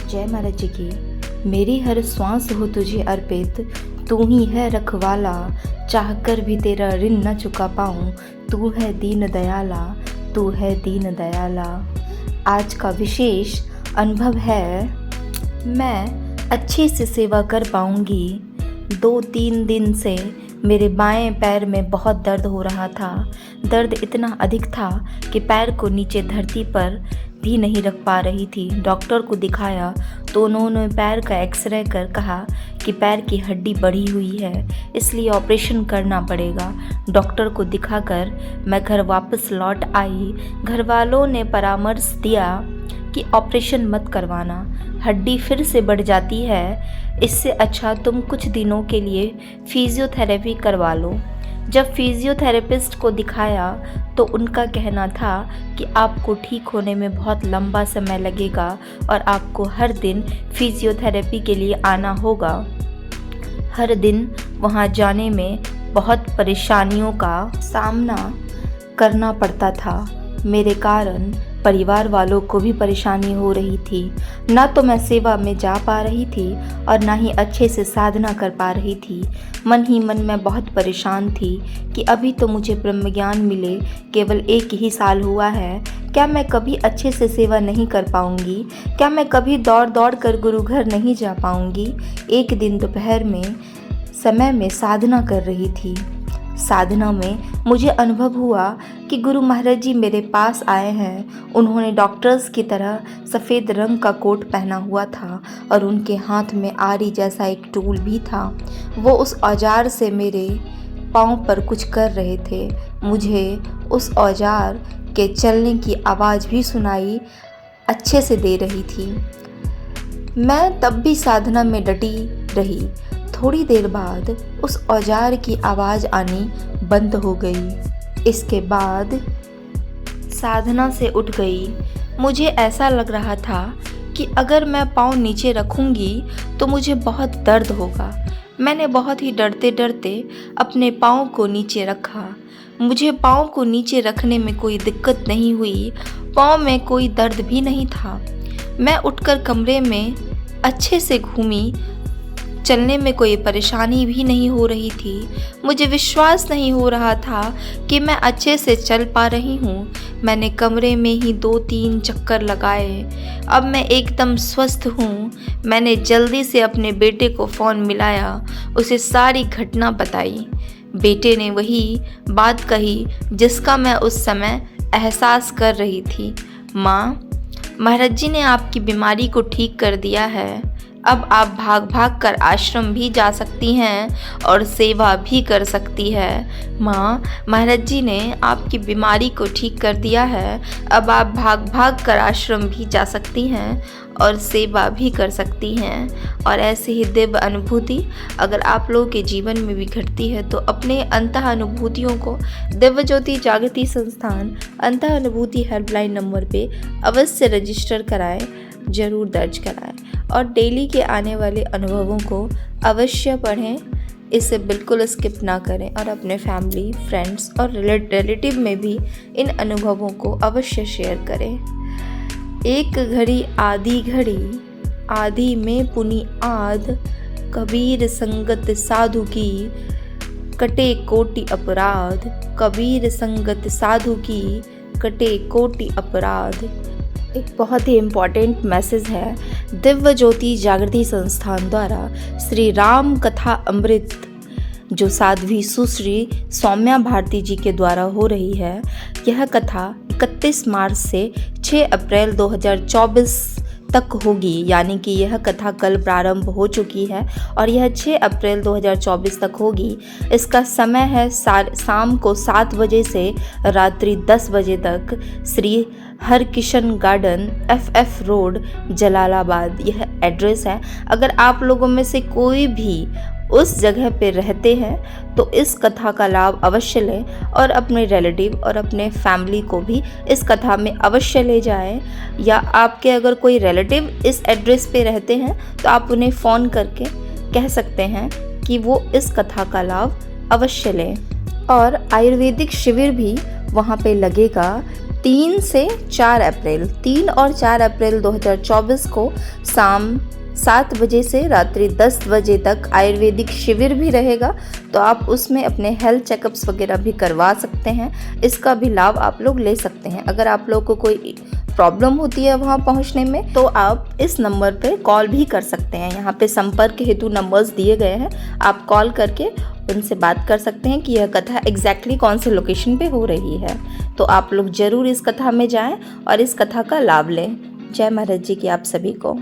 जय महाराज जी की। मेरी हर श्वास हो तुझे अर्पित, तू ही है रखवाला, चाह कर भी तेरा ऋण न चुका पाऊँ, तू है दीन दयाला, तू है दीन दयाला। आज का विशेष अनुभव है, मैं अच्छे से सेवा कर पाऊँगी। 2-3 दिन से मेरे बाएं पैर में बहुत दर्द हो रहा था। दर्द इतना अधिक था कि पैर को नीचे धरती पर भी नहीं रख पा रही थी। डॉक्टर को दिखाया तो उन्होंने पैर का एक्सरे कर कहा कि पैर की हड्डी बढ़ी हुई है, इसलिए ऑपरेशन करना पड़ेगा। डॉक्टर को दिखाकर मैं घर वापस लौट आई। घर वालों ने परामर्श दिया कि ऑपरेशन मत करवाना, हड्डी फिर से बढ़ जाती है, इससे अच्छा तुम कुछ दिनों के लिए फिजियोथेरेपी करवा लो। जब फिजियोथेरेपिस्ट को दिखाया तो उनका कहना था कि आपको ठीक होने में बहुत लंबा समय लगेगा और आपको हर दिन फिजियोथेरेपी के लिए आना होगा। हर दिन वहां जाने में बहुत परेशानियों का सामना करना पड़ता था। मेरे कारण परिवार वालों को भी परेशानी हो रही थी। ना तो मैं सेवा में जा पा रही थी और ना ही अच्छे से साधना कर पा रही थी। मन ही मन में बहुत परेशान थी कि अभी तो मुझे ब्रह्म ज्ञान मिले केवल 1 ही साल हुआ है। क्या मैं कभी अच्छे से सेवा नहीं कर पाऊंगी? क्या मैं कभी दौड़ दौड़ कर गुरु घर नहीं जा पाऊंगी? एक दिन दोपहर में समय में साधना कर रही थी। साधना में मुझे अनुभव हुआ कि गुरु महाराज जी मेरे पास आए हैं। उन्होंने डॉक्टर्स की तरह सफ़ेद रंग का कोट पहना हुआ था और उनके हाथ में आरी जैसा एक टूल भी था। वो उस औजार से मेरे पाँव पर कुछ कर रहे थे। मुझे उस औजार के चलने की आवाज़ भी सुनाई अच्छे से दे रही थी। मैं तब भी साधना में डटी रही। थोड़ी देर बाद उस औजार की आवाज़ आनी बंद हो गई। इसके बाद साधना से उठ गई। मुझे ऐसा लग रहा था कि अगर मैं पाँव नीचे रखूंगी तो मुझे बहुत दर्द होगा। मैंने बहुत ही डरते डरते अपने पाँव को नीचे रखा। मुझे पाँव को नीचे रखने में कोई दिक्कत नहीं हुई। पाँव में कोई दर्द भी नहीं था। मैं उठकर कमरे में अच्छे से घूमी। चलने में कोई परेशानी भी नहीं हो रही थी। मुझे विश्वास नहीं हो रहा था कि मैं अच्छे से चल पा रही हूँ। मैंने कमरे में ही 2-3 चक्कर लगाए। अब मैं एकदम स्वस्थ हूँ। मैंने जल्दी से अपने बेटे को फ़ोन मिलाया, उसे सारी घटना बताई। बेटे ने वही बात कही जिसका मैं उस समय एहसास कर रही थी। माँ, महाराज जी ने आपकी बीमारी को ठीक कर दिया है। अब आप भाग भाग कर आश्रम भी जा सकती हैं और सेवा भी कर सकती है। माँ, महाराज जी ने आपकी बीमारी को ठीक कर दिया है। अब आप भाग भाग कर आश्रम भी जा सकती हैं और सेवा भी कर सकती हैं। और ऐसी ही दिव्य अनुभूति अगर आप लोगों के जीवन में भी घटती है तो अपने अंतः अनुभूतियों को दिव्य ज्योति जागृति संस्थान अंतः अनुभूति हेल्पलाइन नंबर पे अवश्य रजिस्टर कराएं, ज़रूर दर्ज कराएं और डेली के आने वाले अनुभवों को अवश्य पढ़ें। इसे बिल्कुल स्किप ना करें और अपने फैमिली, फ्रेंड्स और रिलेटिव में भी इन अनुभवों को अवश्य शेयर करें। एक घड़ी आधी घड़ी, आधी में पुनि आध, कबीर संगत साधु की, कटे कोटि अपराध, कबीर संगत साधु की, कटे कोटि अपराध। एक बहुत ही इम्पॉर्टेंट मैसेज है दिव्य ज्योति जागृति संस्थान द्वारा श्री राम कथा अमृत जो साध्वी सुश्री सौम्या भारती जी के द्वारा हो रही है। यह कथा 31 मार्च से 6 अप्रैल 2024 तक होगी, यानी कि यह कथा कल प्रारंभ हो चुकी है और यह 6 अप्रैल 2024 तक होगी। इसका समय है शाम को 7 बजे से रात्रि 10 बजे तक। Shri Harkishan garden, FF road, Jalalabad यह एड्रेस है। अगर आप लोगों में से कोई भी उस जगह पे रहते हैं तो इस कथा का लाभ अवश्य लें और अपने रिलेटिव और अपने फैमिली को भी इस कथा में अवश्य ले जाएं। या आपके अगर कोई रिलेटिव इस एड्रेस पे रहते हैं तो आप उन्हें फ़ोन करके कह सकते हैं कि वो इस कथा का लाभ अवश्य लें। और आयुर्वेदिक शिविर भी वहाँ पे लगेगा 3 से 4 अप्रैल 3 और 4 अप्रैल 2024 को शाम 7 बजे से रात्रि 10 बजे तक आयुर्वेदिक शिविर भी रहेगा, तो आप उसमें अपने हेल्थ चेकअप्स वगैरह भी करवा सकते हैं। इसका भी लाभ आप लोग ले सकते हैं। अगर आप लोग को कोई प्रॉब्लम होती है वहाँ पहुँचने में, तो आप इस नंबर पे कॉल भी कर सकते हैं। यहाँ पे संपर्क हेतु नंबर्स दिए गए हैं, आप कॉल करके उनसे बात कर सकते हैं कि यह कथा एग्जैक्टली कौन से लोकेशन पे हो रही है। तो आप लोग ज़रूर इस कथा में जाएं और इस कथा का लाभ लें। जय महाराज जी की आप सभी को।